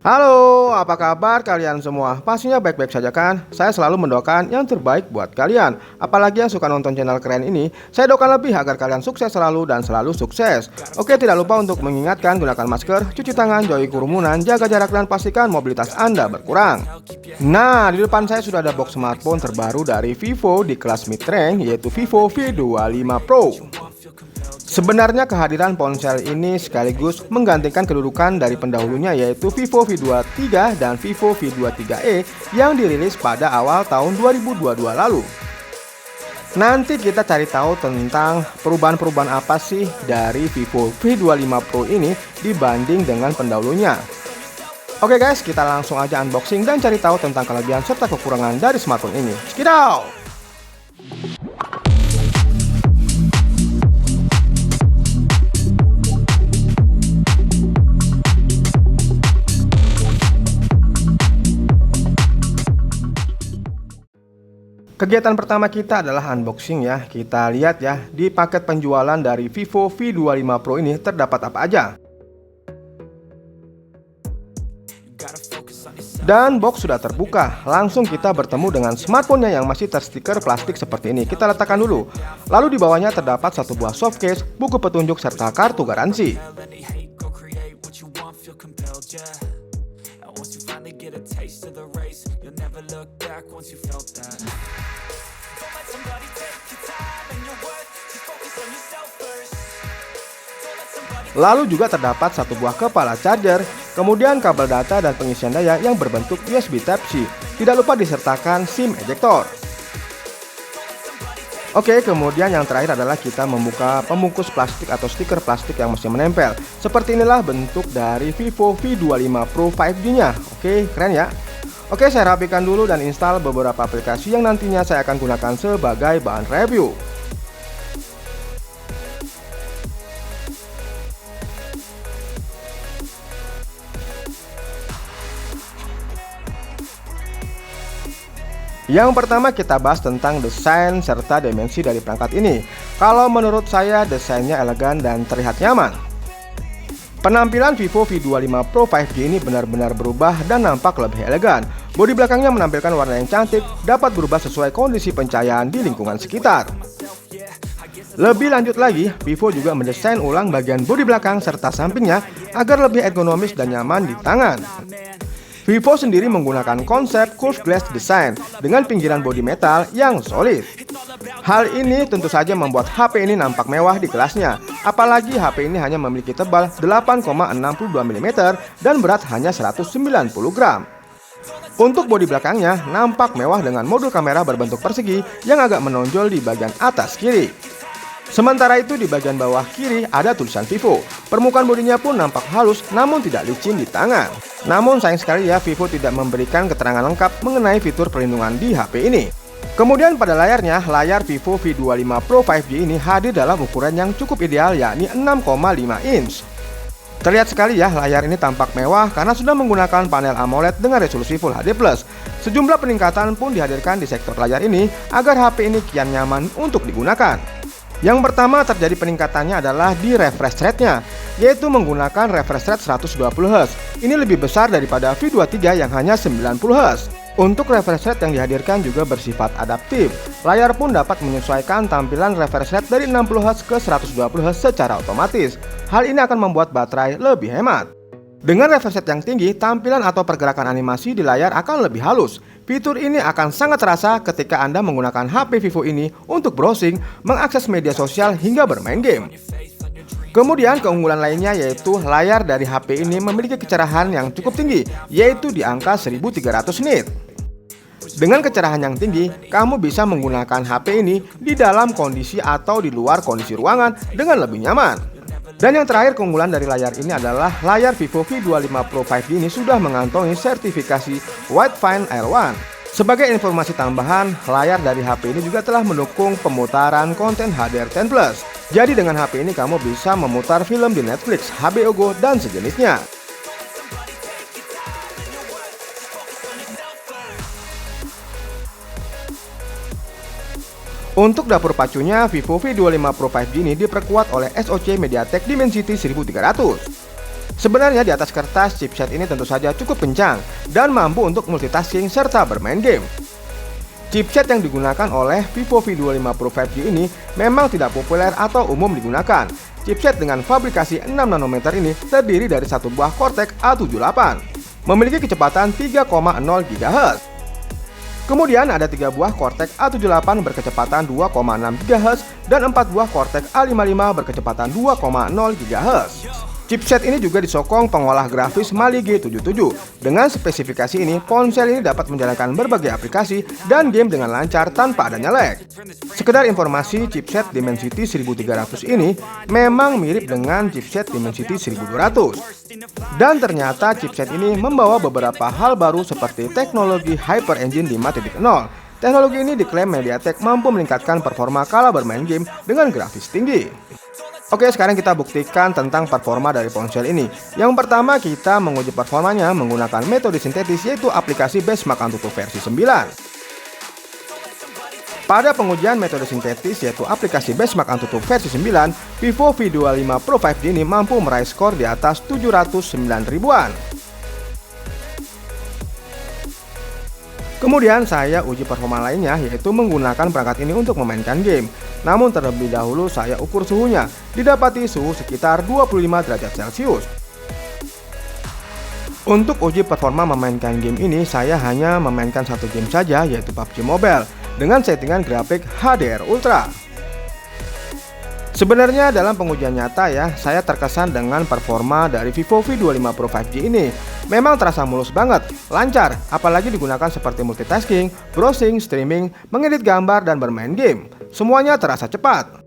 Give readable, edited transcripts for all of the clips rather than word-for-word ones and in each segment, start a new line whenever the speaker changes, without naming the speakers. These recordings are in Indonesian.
Halo, apa kabar kalian semua? Pastinya baik-baik saja kan? Saya selalu mendoakan yang terbaik buat kalian. Apalagi yang suka nonton channel keren ini, saya doakan lebih agar kalian sukses selalu dan selalu sukses. Oke, tidak lupa untuk mengingatkan gunakan masker, cuci tangan, jauhi kerumunan, jaga jarak dan pastikan mobilitas Anda berkurang. Nah, di depan saya sudah ada box smartphone terbaru dari Vivo di kelas mid-range, yaitu Vivo V25 Pro. Sebenarnya kehadiran ponsel ini sekaligus menggantikan kedudukan dari pendahulunya, yaitu Vivo V23 dan Vivo V23e yang dirilis pada awal tahun 2022 lalu. Nanti kita cari tahu tentang perubahan-perubahan apa sih dari Vivo V25 Pro ini dibanding dengan pendahulunya. Oke guys, kita langsung aja unboxing dan cari tahu tentang kelebihan serta kekurangan dari smartphone ini. Check it out! Kegiatan pertama kita adalah unboxing ya. Kita lihat ya, di paket penjualan dari Vivo V25 Pro ini terdapat apa aja. Dan box sudah terbuka. Langsung kita bertemu dengan smartphone-nya yang masih terstiker plastik seperti ini. Kita letakkan dulu. Lalu di bawahnya terdapat satu buah soft case, buku petunjuk serta kartu garansi. Lalu juga terdapat satu buah kepala charger, kemudian kabel data dan pengisian daya yang berbentuk USB Type-C. Tidak lupa disertakan SIM ejector. Oke, kemudian yang terakhir adalah kita membuka pembungkus plastik atau stiker plastik yang masih menempel. Seperti inilah bentuk dari Vivo V25 Pro 5G-nya. Oke, keren ya. Oke, saya rapikan dulu dan install beberapa aplikasi yang nantinya saya akan gunakan sebagai bahan review. Yang pertama kita bahas tentang desain serta dimensi dari perangkat ini. Kalau menurut saya desainnya elegan dan terlihat nyaman. Penampilan Vivo V25 Pro 5G ini benar-benar berubah dan nampak lebih elegan. Bodi belakangnya menampilkan warna yang cantik, dapat berubah sesuai kondisi pencahayaan di lingkungan sekitar. Lebih lanjut lagi, Vivo juga mendesain ulang bagian bodi belakang serta sampingnya agar lebih ergonomis dan nyaman di tangan. Vivo sendiri menggunakan konsep curved glass design dengan pinggiran bodi metal yang solid. Hal ini tentu saja membuat HP ini nampak mewah di kelasnya, apalagi HP ini hanya memiliki tebal 8,62 mm dan berat hanya 190 gram. Untuk bodi belakangnya nampak mewah dengan modul kamera berbentuk persegi yang agak menonjol di bagian atas kiri. Sementara itu di bagian bawah kiri ada tulisan Vivo. Permukaan bodinya pun nampak halus namun tidak licin di tangan. Namun sayang sekali ya, Vivo tidak memberikan keterangan lengkap mengenai fitur perlindungan di HP ini. Kemudian pada layarnya, layar Vivo V25 Pro 5G ini hadir dalam ukuran yang cukup ideal, yakni 6,5 inch. Terlihat sekali ya, layar ini tampak mewah karena sudah menggunakan panel AMOLED dengan resolusi Full HD+. Sejumlah peningkatan pun dihadirkan di sektor layar ini agar HP ini kian nyaman untuk digunakan. Yang pertama terjadi peningkatannya adalah di refresh rate-nya, yaitu menggunakan refresh rate 120Hz. Ini lebih besar daripada V23 yang hanya 90Hz. Untuk refresh rate yang dihadirkan juga bersifat adaptif. Layar pun dapat menyesuaikan tampilan refresh rate dari 60Hz ke 120Hz secara otomatis. Hal ini akan membuat baterai lebih hemat. Dengan refresh rate yang tinggi, tampilan atau pergerakan animasi di layar akan lebih halus. Fitur ini akan sangat terasa ketika Anda menggunakan HP Vivo ini untuk browsing, mengakses media sosial hingga bermain game. Kemudian keunggulan lainnya yaitu layar dari HP ini memiliki kecerahan yang cukup tinggi, yaitu di angka 1300 nit. Dengan kecerahan yang tinggi, kamu bisa menggunakan HP ini di dalam kondisi atau di luar kondisi ruangan dengan lebih nyaman. Dan yang terakhir keunggulan dari layar ini adalah layar Vivo V25 Pro 5G ini sudah mengantongi sertifikasi Widefine R1. Sebagai informasi tambahan, layar dari HP ini juga telah mendukung pemutaran konten HDR10+. Jadi dengan HP ini kamu bisa memutar film di Netflix, HBO Go, dan sejenisnya. Untuk dapur pacunya, Vivo V25 Pro 5G ini diperkuat oleh SoC MediaTek Dimensity 1300. Sebenarnya di atas kertas, chipset ini tentu saja cukup kencang dan mampu untuk multitasking serta bermain game. Chipset yang digunakan oleh Vivo V25 Pro 5G ini memang tidak populer atau umum digunakan. Chipset dengan fabrikasi 6 nanometer ini terdiri dari satu buah Cortex A78, memiliki kecepatan 3,0 GHz. Kemudian ada 3 buah Cortex A78 berkecepatan 2,6 GHz dan 4 buah Cortex A55 berkecepatan 2,0 GHz. Chipset ini juga disokong pengolah grafis Mali G77. Dengan spesifikasi ini, ponsel ini dapat menjalankan berbagai aplikasi dan game dengan lancar tanpa adanya lag. Sekedar informasi, chipset Dimensity 1300 ini memang mirip dengan chipset Dimensity 1200. Dan ternyata chipset ini membawa beberapa hal baru seperti teknologi Hyper Engine 5.0. Teknologi ini diklaim MediaTek mampu meningkatkan performa kala bermain game dengan grafis tinggi. Oke, sekarang kita buktikan tentang performa dari ponsel ini. Yang pertama, kita menguji performanya menggunakan metode sintetis, yaitu aplikasi Benchmark AnTuTu versi 9. Pada pengujian metode sintetis, yaitu aplikasi Benchmark AnTuTu versi 9, Vivo V25 Pro 5G ini mampu meraih skor di atas 709 ribuan. Kemudian saya uji performa lainnya, yaitu menggunakan perangkat ini untuk memainkan game. Namun terlebih dahulu saya ukur suhunya, didapati suhu sekitar 25 derajat Celcius. Untuk uji performa memainkan game ini, saya hanya memainkan satu game saja, yaitu PUBG Mobile, dengan settingan grafik HDR Ultra. Sebenarnya dalam pengujian nyata ya, saya terkesan dengan performa dari Vivo V25 Pro 5G ini. Memang terasa mulus banget, lancar, apalagi digunakan seperti multitasking, browsing, streaming, mengedit gambar, dan bermain game. Semuanya terasa cepat.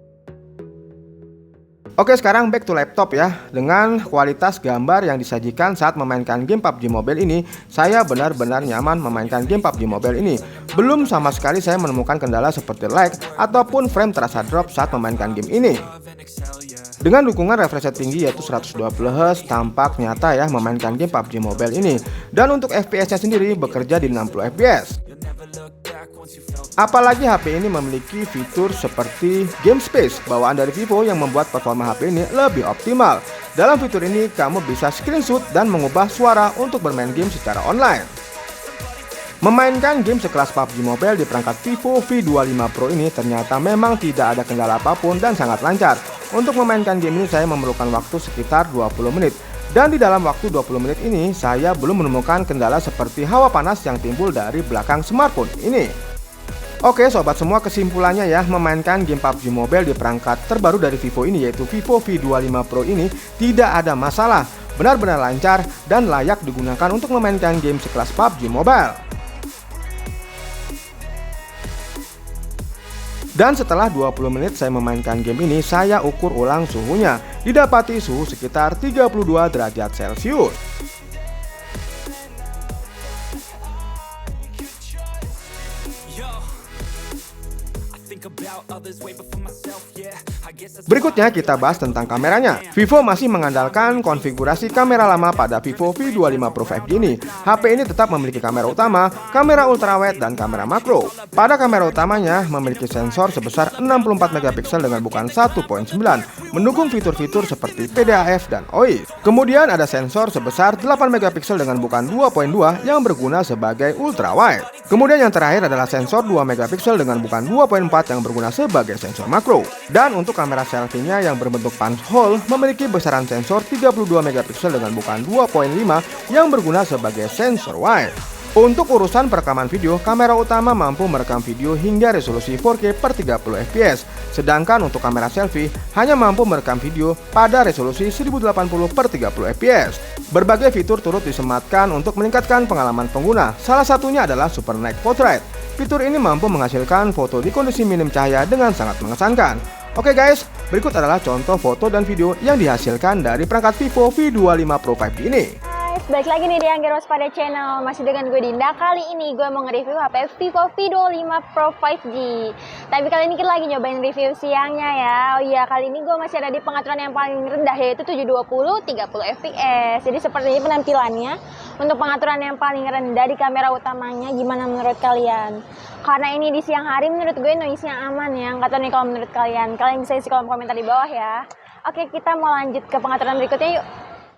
Oke, sekarang back to laptop ya. Dengan kualitas gambar yang disajikan saat memainkan game PUBG Mobile ini, saya benar-benar nyaman memainkan game PUBG Mobile ini. Belum sama sekali saya menemukan kendala seperti lag ataupun frame terasa drop saat memainkan game ini. Dengan dukungan refresh rate tinggi yaitu 120Hz, tampak nyata ya memainkan game PUBG Mobile ini. Dan untuk FPS-nya sendiri bekerja di 60 fps. Apalagi HP ini memiliki fitur seperti Game Space bawaan dari Vivo yang membuat performa HP ini lebih optimal. Dalam fitur ini kamu bisa screenshot dan mengubah suara untuk bermain game secara online. Memainkan game sekelas PUBG Mobile di perangkat Vivo V25 Pro ini ternyata memang tidak ada kendala apapun dan sangat lancar. Untuk memainkan game ini saya memerlukan waktu sekitar 20 menit. Dan di dalam waktu 20 menit ini saya belum menemukan kendala seperti hawa panas yang timbul dari belakang smartphone ini. Oke sobat semua, kesimpulannya ya, memainkan game PUBG Mobile di perangkat terbaru dari Vivo ini yaitu Vivo V25 Pro ini tidak ada masalah, benar-benar lancar dan layak digunakan untuk memainkan game sekelas PUBG Mobile. Dan setelah 20 menit saya memainkan game ini, saya ukur ulang suhunya, didapati suhu sekitar 32 derajat Celcius. Berikutnya kita bahas tentang kameranya. Vivo masih mengandalkan konfigurasi kamera lama pada Vivo V25 Pro 5G ini. HP ini tetap memiliki kamera utama, kamera ultrawide, dan kamera makro. Pada kamera utamanya memiliki sensor sebesar 64 megapiksel dengan bukaan 1.9, mendukung fitur-fitur seperti PDAF dan OIS. Kemudian ada sensor sebesar 8 megapiksel dengan bukaan 2.2 yang berguna sebagai ultrawide. Kemudian yang terakhir adalah sensor 2 megapiksel dengan bukaan 2.4 yang berguna sebagai sensor makro. Dan untuk kamera selfie-nya yang berbentuk punch hole memiliki besaran sensor 32 megapiksel dengan bukaan 2.5 yang berguna sebagai sensor wide. Untuk urusan perekaman video, kamera utama mampu merekam video hingga resolusi 4K per 30 fps. Sedangkan untuk kamera selfie hanya mampu merekam video pada resolusi 1080 per 30 fps. Berbagai fitur turut disematkan untuk meningkatkan pengalaman pengguna. Salah satunya adalah Super Night Portrait. Fitur ini mampu menghasilkan foto di kondisi minim cahaya dengan sangat mengesankan. Oke guys, berikut adalah contoh foto dan video yang dihasilkan dari perangkat Vivo V25 Pro 5G ini.
Balik lagi nih di Angger Waspada Channel, masih dengan gue Dinda. Kali ini gue mau nge-review HP Vivo V25 Pro 5G. Tapi kali ini kita lagi nyobain review siangnya ya. Oh iya, kali ini gue masih ada di pengaturan yang paling rendah yaitu 720 30 fps. Jadi seperti ini penampilannya. Untuk pengaturan yang paling rendah di kamera utamanya, gimana menurut kalian? Karena ini di siang hari, menurut gue noise-nya aman ya. Nggak tahu nih kalau menurut kalian. Kalian bisa isi kolom komentar di bawah ya. Oke, kita mau lanjut ke pengaturan berikutnya yuk.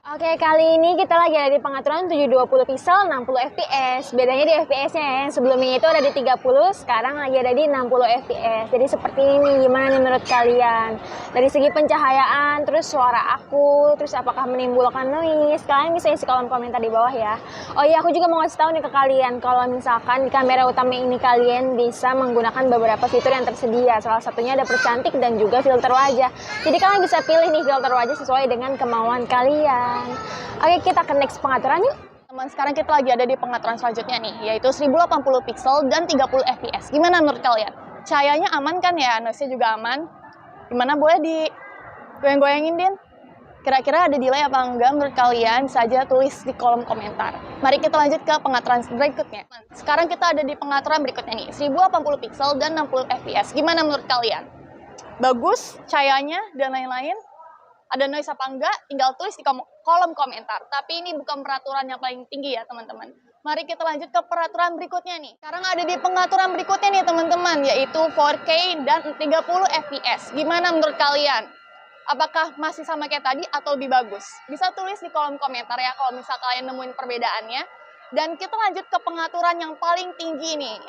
Oke, kali ini kita lagi ada di pengaturan 720 pixel 60 fps. Bedanya di fps-nya ya. Sebelumnya itu ada di 30, sekarang lagi ada di 60 fps. Jadi seperti ini, gimana nih menurut kalian? Dari segi pencahayaan, terus suara aku, terus apakah menimbulkan noise? Kalian bisa isi kolom komentar di bawah ya. Oh iya, aku juga mau ngasih tahu nih ke kalian, kalau misalkan di kamera utama ini kalian bisa menggunakan beberapa fitur yang tersedia. Salah satunya ada percantik dan juga filter wajah. Jadi kalian bisa pilih nih filter wajah sesuai dengan kemauan kalian. Oke, kita ke next pengaturan yuk.
Teman, sekarang kita lagi ada di pengaturan selanjutnya nih, yaitu 1080 pixel dan 30 fps. Gimana menurut kalian? Cahayanya aman kan ya? Noise-nya juga aman. Gimana, boleh di goyang-goyangin, Din? Kira-kira ada delay apa enggak menurut kalian? Bisa aja tulis di kolom komentar. Mari kita lanjut ke pengaturan berikutnya. Sekarang kita ada di pengaturan berikutnya nih, 1080 pixel dan 60 fps. Gimana menurut kalian? Bagus cahayanya dan lain-lain? Ada noise apa enggak? Tinggal tulis di kolom komentar. Tapi ini bukan peraturan yang paling tinggi ya teman-teman. Mari kita lanjut ke peraturan berikutnya nih. Sekarang ada di pengaturan berikutnya nih teman-teman, yaitu 4K dan 30 fps. Gimana menurut kalian? Apakah masih sama kayak tadi atau lebih bagus? Bisa tulis di kolom komentar ya kalau misal kalian nemuin perbedaannya. Dan kita lanjut ke pengaturan yang paling tinggi nih.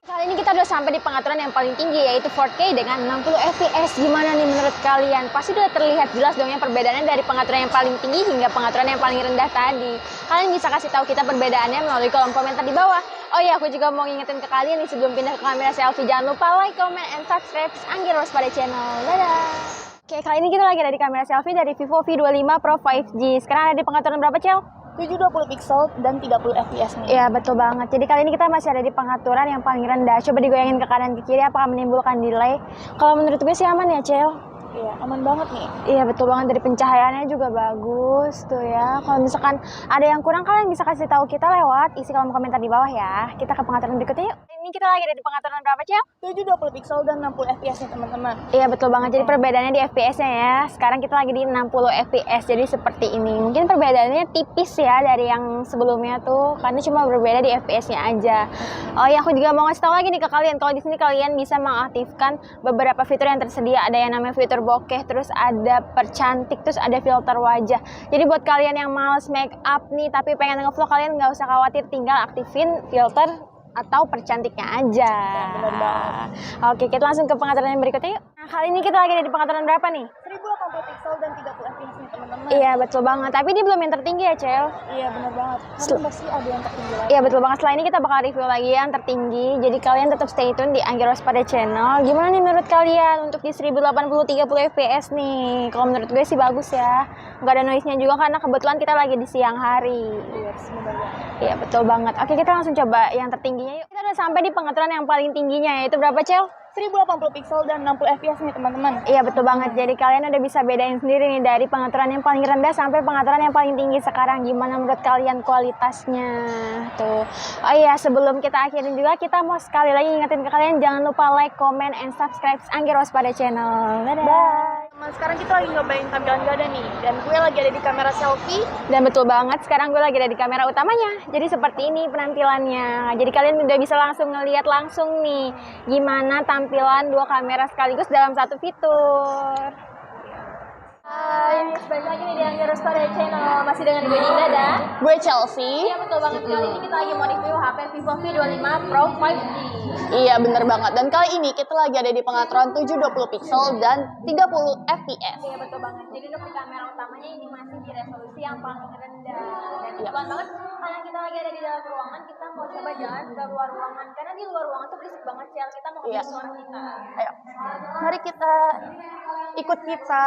Kali ini kita udah sampai di pengaturan yang paling tinggi, yaitu 4K dengan 60 fps. Gimana nih menurut kalian? Pasti udah terlihat jelas dong ya perbedaannya dari pengaturan yang paling tinggi hingga pengaturan yang paling rendah tadi. Kalian bisa kasih tahu kita perbedaannya melalui kolom komentar di bawah. Oh iya, aku juga mau ngingetin ke kalian nih sebelum pindah ke kamera selfie, jangan lupa like, comment, and subscribe Anggir Waspada Channel. Dadah! Oke, kali ini kita lagi ada di kamera selfie dari Vivo V25 Pro 5G. Sekarang ada di pengaturan berapa, Cel?
720 pixel dan 30 fps nih.
Iya, betul banget. Jadi kali ini kita masih ada di pengaturan yang paling rendah. Coba digoyangin ke kanan ke kiri apakah menimbulkan delay. Kalau menurut gue sih aman ya, Cel.
Iya, aman banget nih.
Iya, betul banget. Dari pencahayaannya juga bagus tuh ya. Kalau misalkan ada yang kurang, kalian bisa kasih tahu kita lewat isi kolom komentar di bawah ya. Kita ke pengaturan berikutnya yuk. Ini kita lagi ada di pengaturan berapa, Cel?
720 pixel dan 60 fps nih teman-teman.
Iya, betul banget. Jadi perbedaannya di FPS-nya ya. Sekarang kita lagi di 60 fps. Jadi seperti ini. Mungkin perbedaannya tipis ya dari yang sebelumnya tuh, karena cuma berbeda di FPS-nya aja. Oh ya, aku juga mau ngasih tahu lagi nih ke kalian. Kalau di sini kalian bisa mengaktifkan beberapa fitur yang tersedia. Ada yang namanya fitur bokeh, terus ada percantik, terus ada filter wajah. Jadi buat kalian yang males make up nih tapi pengen ngevlog, kalian nggak usah khawatir, tinggal aktifin filter atau percantiknya aja.
Benar banget.
Oke, kita langsung ke pengaturan yang berikutnya yuk. Nah, kali ini kita lagi ada di pengaturan berapa nih?
1080 pixel dan 30 fps nih teman-teman.
Iya, betul banget. Tapi ini belum yang tertinggi ya, Cel.
Iya, benar banget. Karena pasti ada yang tertinggi lagi.
Iya, betul banget. Setelah ini kita bakal review lagi yang tertinggi. Jadi kalian tetap stay tune di Anggir Waspada Channel. Gimana nih menurut kalian untuk di 1080 30 fps nih? Kalau menurut gue sih bagus ya. Nggak ada noise-nya juga karena kebetulan kita lagi di siang hari.
Iya, benar banget.
Iya, betul banget. Oke, kita langsung coba yang tertingginya yuk. Kita udah sampai di pengaturan yang paling tingginya, yaitu berapa, Cel?
1080 pixel dan 60 fps nih teman-teman.
Iya, betul banget. Jadi kalian udah bisa bedain sendiri nih dari pengaturan yang paling rendah sampai pengaturan yang paling tinggi sekarang. Gimana menurut kalian kualitasnya? Tuh. Oh iya, sebelum kita akhirin juga, kita mau sekali lagi ingetin ke kalian jangan lupa like, comment, and subscribe Anggir Waspada Channel. Dadah.
Bye. Teman, sekarang kita lagi nyobain tampilan gada nih. Dan gue lagi ada di kamera selfie.
Dan betul banget, sekarang gue lagi ada di kamera utamanya. Jadi seperti ini penampilannya. Jadi kalian udah bisa langsung ngelihat langsung nih gimana tampilan dua kamera sekaligus dalam satu fitur. Hai, balik lagi nih di Anggir Waspada Channel. Masih dengan gue Dinda dan
Gue Chelsea.
iya, betul banget. Kali ini kita lagi mau review HP Vivo V25 Pro 5G.
Iya, bener banget. Dan kali ini kita lagi ada di pengaturan 720 pixel dan 30 fps.
Iya, betul banget. Jadi untuk di kamera utamanya ini masih di resolusi yang paling rendah. Dan kebetulan banget karena kita lagi ada di dalam ruangan, kita mau coba jalan ke luar ruangan. Karena di luar ruangan tuh berisik banget, Cel. Kita mau
Iya.
ngambil suara kita.
Ayo, mari kita ikut kita.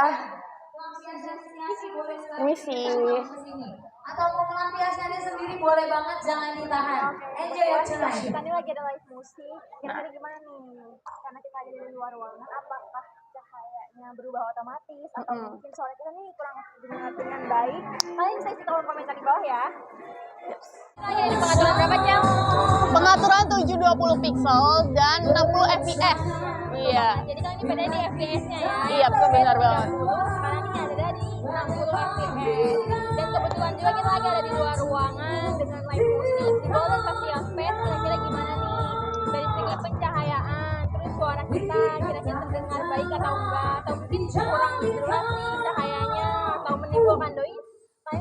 Misi.
Atau mau melampiaskannya sendiri boleh banget, jangan ditahan. Enjoy your tonight.
Kita ini lagi ada live musik. Kira-kira gimana nih? Karena kita ada di luar ruangan, apakah cahayanya berubah otomatis atau mungkin suara kita nih kurang terdengar dengan baik? Kalian bisa isi kolom komentar di bawah ya. Kita lagi ada di pengaturan berapa, Cel?
Pengaturan 720 pixel dan 60 fps. Iya.
Jadi kali ini bedanya di FPS-nya ya.
Iya, betul, benar banget.
Sekarang ini ada di 60 FPS. Dan kebetulan juga kita lagi ada di luar ruangan dengan live musik. Di bawah dan kasih yang space, kira-kira gimana nih? Dari segi pencahayaan, terus suara kita kira-kira terdengar baik atau enggak? Atau mungkin kurang jelas nih cahayanya atau menimbulkan noise? Kalian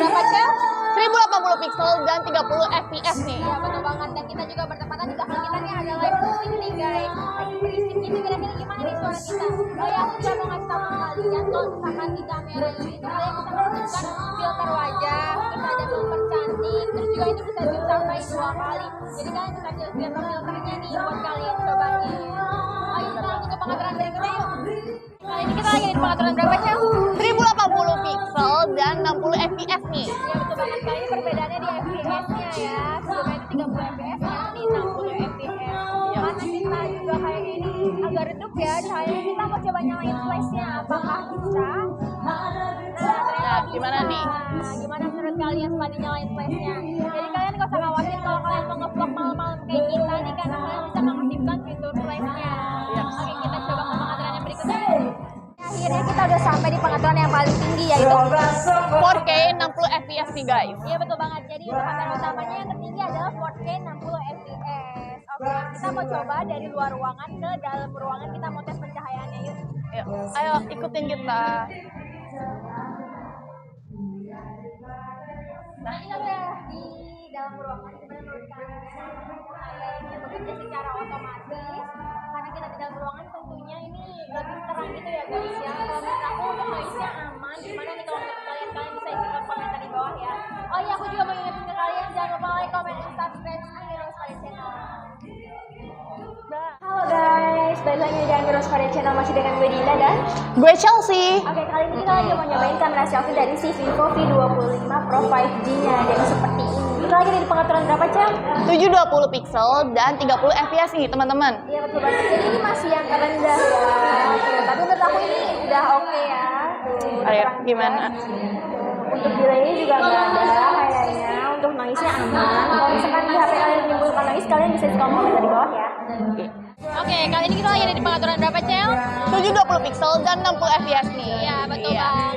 berapa Cel? 1080 pixel dan 30 fps nih.
Iya betul banget, dan kita juga bertepatan di belakang kita nih ada live music nih guys. Lagi berisik gitu, kira-kira gimana nih suara kita? Oh ya, aku juga mau ngasih tahu ke kalian kalau misalkan di kamera ini kalian bisa menunjukkan filter wajah, terus ada filter cantik, terus juga ini bisa zoom sampai 2 kali. Jadi kalian bisa pilih filter-filternya nih buat kalian cobain. Ayo kita langsung ke pengaturan berikutnya yuk. Kali ini kita lagi di pengaturan berapa Cel?
1080 pixel dan 60 fps nih.
Iya betul banget, kali ini perbedaannya di FPS-nya ya. Sebelumnya itu 30 FPS, sekarang di 60 FPS. Karena kita juga kayaknya ini agak redup ya cahayanya. Kita mau coba nyalain flash-nya, apakah bisa?
Nah, gimana
bisa.
nih?
Gimana menurut kalian setelah dinyalain flash-nya? Jadi kalian gak usah khawatir kalau kalian mau nge-vlog malam-malam kayak kita nih, karena kalian bisa mengaktifkan fitur flash-nya. Oke, kita coba ke pengaturan yang berikutnya. Akhirnya kita udah sampai di pengaturan yang paling tinggi, yaitu
4K 60 fps nih guys.
Iya betul banget. Jadi untuk kamera utamanya yang tertinggi adalah 4K 60 fps. Oke, kita mau coba dari luar ruangan ke dalam ruangan, kita mau tes pencahayaannya yuk.
Yuk, ayo ikutin kita.
Nah, ini udah di dalam ruangan. Gimana menurut kalian? Cahaya ini bekerja secara otomatis. Karena kita di dalam ruangan tentunya ini lebih terang gitu ya guys ya. Kalau menurut aku untuk noise-nya aman. Gimana nih kalau menurut kalian? Kalian bisa isi komentar di bawah ya. Oh iya, aku juga mau ingetin ke kalian, jangan lupa like, comment, dan subscribe Anggeros pada channel. Halo guys, balik lagi di Anggeros pada channel, masih dengan gue Dinda dan
Gue Chelsea.
oke, kali ini kita lagi mau nyobain kamera selfie dari si Vivo V25 Pro 5G-nya. Jadi seperti ini. Kita lagi di pengaturan berapa Cel?
720 pixel dan 30 fps nih teman-teman.
Iya betul banget. Jadi ini masih yang terendah ya. Oke, tapi menurut aku ini udah oke ya. Tuh,
Ayo,
terang
gimana?
juga. Untuk delay juga nggak ada kayaknya. Untuk noise-nya aman. Kalau misalkan di HP kalian menimbulkan noise, kalian bisa komen dari bawah ya. Oke, kali ini kita lagi ada di pengaturan berapa Cel?
720 pixel dan 60 fps nih.
Iya betul banget.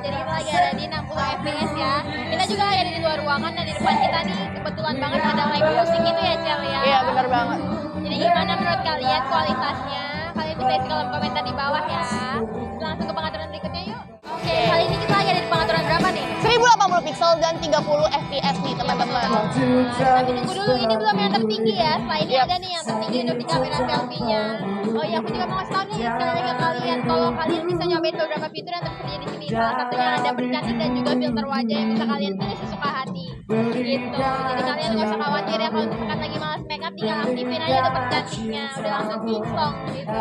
Jadi kita lagi ada di 60 fps ya. Kita juga lagi ada di luar ruangan, dan di depan kita nih kebetulan banget ada live music gitu ya Cel ya.
Iya, benar banget.
Jadi gimana menurut kalian kualitasnya? Kalian bisa isi kolom komentar di bawah ya. Kita langsung ke pengaturan berikutnya yuk. Oke, kali ini kita lagi ada di pengaturan berapa nih?
1080 pixel dan 30 fps nih teman-teman.
Tapi tunggu dulu, ini belum yang tertinggi ya. Setelah ini ada nih yang tertinggi untuk di kamera selfie-nya. Oh iya, aku juga mau ngasih tau nih sekali lagi ke kalian, kalau kalian bisa nyobain beberapa fitur yang tersedia di sini. Salah satunya ada bercantik dan juga filter wajah yang bisa kalian pilih sesuka hati. Gitu. Jadi kalian nggak usah khawatir ya kalau misalkan lagi malas makeup, tinggal aktifin aja tuh bercantiknya. Udah langsung kinclong gitu.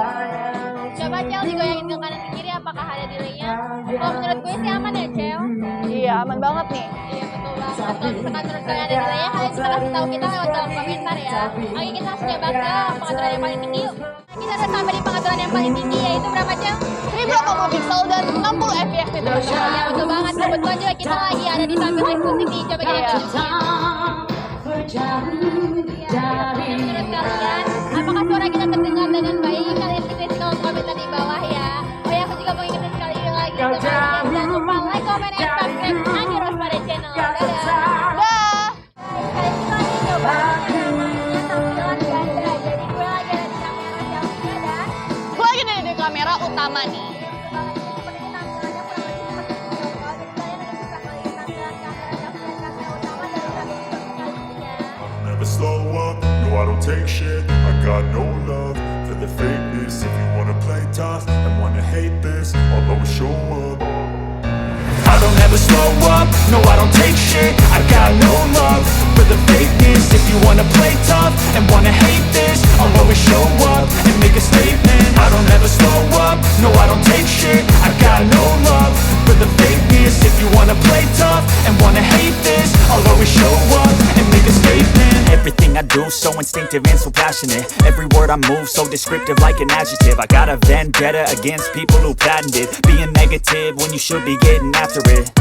Coba Cel digoyangin ke kanan ke kiri, apakah ada delay-nya? Kalau menurut gue sih aman ya Cel.
Iya, aman banget nih.
Iya betul banget. Kalau misalkan menurut kalian ada delay-nya, kalian bisa kasih tahu kita lewat kolom komentar ya. Oke, kita langsung coba ke pengaturan yang paling tinggi yuk. Kita udah sampai di pengaturan yang paling tinggi, yaitu berapa Cel?
1080 pixel dan 60 fps nih teman-teman.
Ya betul banget. Kebetulan juga kita lagi ada di samping live music nih. Coba kita tunjukin. Iya, menurut kalian, apakah suara kita terdengar dengan baik? Kalian bisa isi kolom komentar di bawah ya. Oh ya, aku juga mau ingetin sekali lagi ke kalian, jangan lupa like, comment, dan subscribe Anggeros pada channel. Dadah.
Dah.
Kali ini kita lagi coba namanya tampilan ganda. Jadi gue lagi ada di kamera selfie dan
Gue lagi ada di kamera utama nih.
seperti tampilannya kurang lebih seperti ini. Jadi kalian udah bisa melihat tampilan kamera selfie dan kamera utama dari satu fitur sekalinya.
Never slow up, no I don't take shit. I got no love for the fakeness. If you wanna play tough and wanna hate this, I'll always show up. I don't ever slow up, no I don't take shit. I got no love for the fakeness. If you wanna play tough and wanna hate this, I'll always show up and make a statement. I don't ever slow up, no I don't take shit. I got no love for the fakeness. If you wanna play tough and wanna hate this, I'll always show up and make a statement.
Everything I do so instinctive and so passionate. Every word I move so descriptive like an adjective. I got a vendetta against people who patented being negative when you should be getting after it.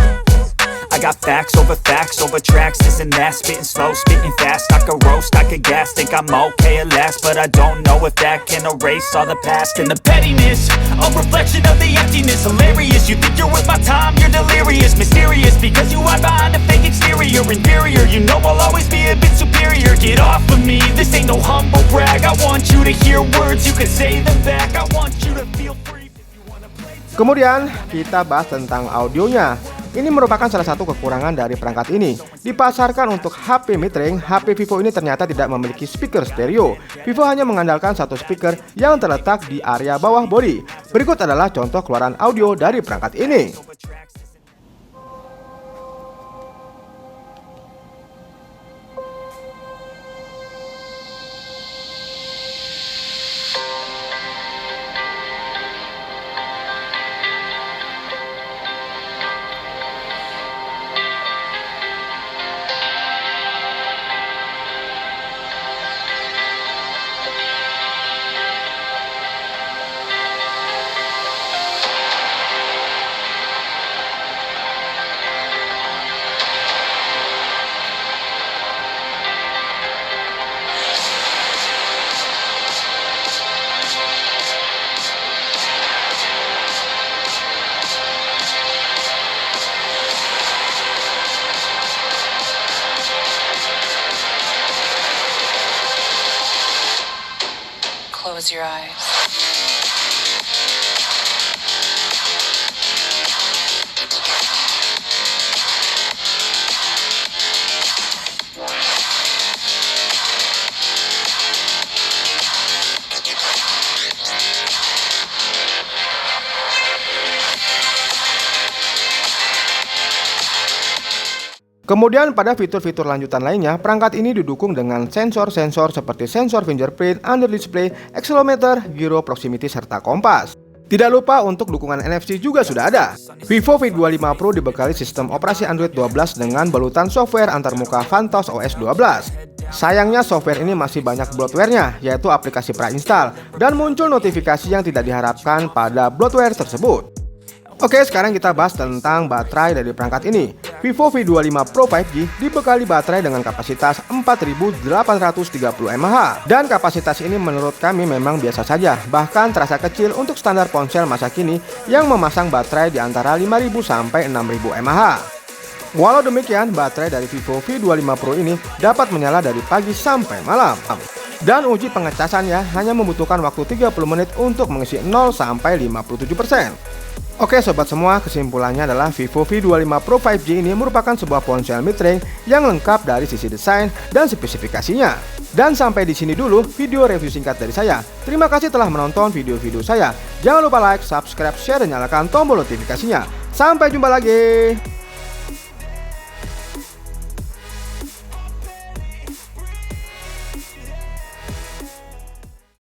I got facts over tracks, this and that. Spitting slow, spitting fast. I could roast, I could gas. Think I'm okay at last, but I don't know if that can erase all the past. And the pettiness, a reflection of the emptiness. Hilarious, you think you're worth my time, you're delirious. Mysterious, because you hide behind a fake exterior. Inferior, you know I'll always be a bit superior. Get off of me, this ain't no humble brag. I want you to hear words, you can say them back. I want you to feel free if you wanna play
Kemudian kita bahas tentang audionya. Ini merupakan salah satu kekurangan dari perangkat ini. Dipasarkan untuk HP mid-range, HP Vivo ini ternyata tidak memiliki speaker stereo. Vivo hanya mengandalkan satu speaker yang terletak di area bawah bodi. Berikut adalah contoh keluaran audio dari perangkat ini.
Close your eyes.
Kemudian pada fitur-fitur lanjutan lainnya, perangkat ini didukung dengan sensor-sensor seperti sensor fingerprint, under display, accelerometer, gyro proximity, serta kompas. Tidak lupa untuk dukungan NFC juga sudah ada. Vivo V25 Pro dibekali sistem operasi Android 12 dengan balutan software antarmuka Vantos OS 12. Sayangnya software ini masih banyak bloatware-nya, yaitu aplikasi pra-install, dan muncul notifikasi yang tidak diharapkan pada bloatware tersebut. Oke, sekarang kita bahas tentang baterai dari perangkat ini. Vivo V25 Pro 5G dibekali baterai dengan kapasitas 4830 mAh. Dan kapasitas ini menurut kami memang biasa saja, bahkan terasa kecil untuk standar ponsel masa kini yang memasang baterai di antara 5000 sampai 6000 mAh. Walau demikian, baterai dari Vivo V25 Pro ini dapat menyala dari pagi sampai malam. Dan uji pengecasannya hanya membutuhkan waktu 30 menit untuk mengisi 0 sampai 57%. Oke sobat semua, kesimpulannya adalah Vivo V25 Pro 5G ini merupakan sebuah ponsel mid-range yang lengkap dari sisi desain dan spesifikasinya. Dan sampai di sini dulu video review singkat dari saya. Terima kasih telah menonton video-video saya. Jangan lupa like, subscribe, share, dan nyalakan tombol notifikasinya. Sampai jumpa lagi.